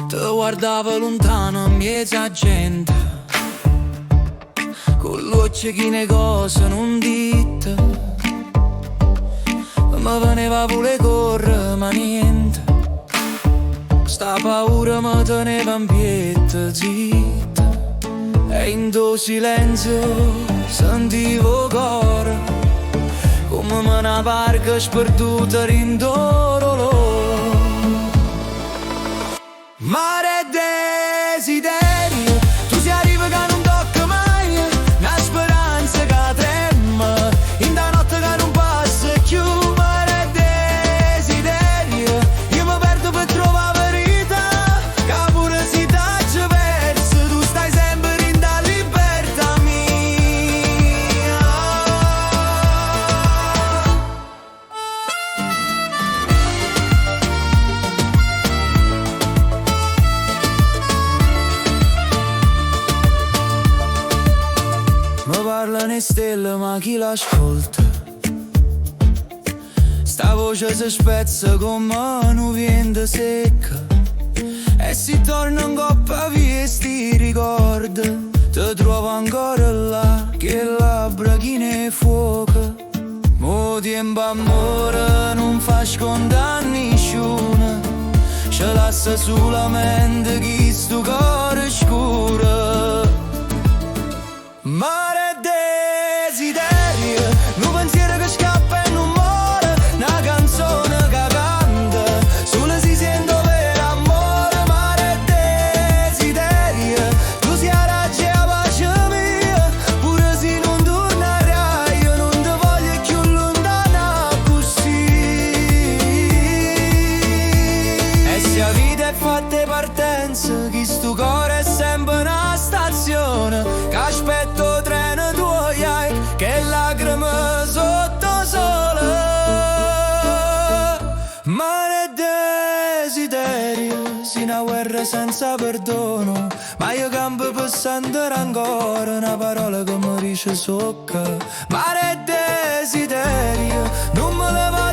Te guardavo lontano in mezzo a gente, con l'occhio che ne cose non dite. Mi veneva pure correre ma niente, sta paura mi teneva in piedi zitta. E in tuo silenzio sentivo cuore, come una barca sperduta in dolore. Mare desiderio, tu si arriva che non tocca mai, una speranza che trema, in da notte che non passa più. Mare desiderio, io mi perdo per trovare verità, che pure si taccia perso, tu stai sempre in da libertà mia. Mi parlano le stelle ma chi l'ascolta? Sta voce si spezza come un vento secca, e si torna in coppa via e sti ricorda. Ti trovo ancora là, che labbra chi ne fuoca. Mo tempo amore non fa scontare nessuno, ci lascia solamente chi sto cuore scuro. Mare desiderio, un pensiero che scappa e non muore, una canzone che canta, solo si sente per amore. Mare desiderio, tu sia la raggio e la pace mia, pure se non tornerai, io non ti voglio più lontana così. E se la vita è fatta partenza, chi sto cuore è sempre una stazione, che aspetto treno tuoi, che lacrime sotto sole. Mare desiderio, si una guerra senza perdono, ma io campo per sentire ancora una parola che mi dice socca. Mare desiderio, non me leva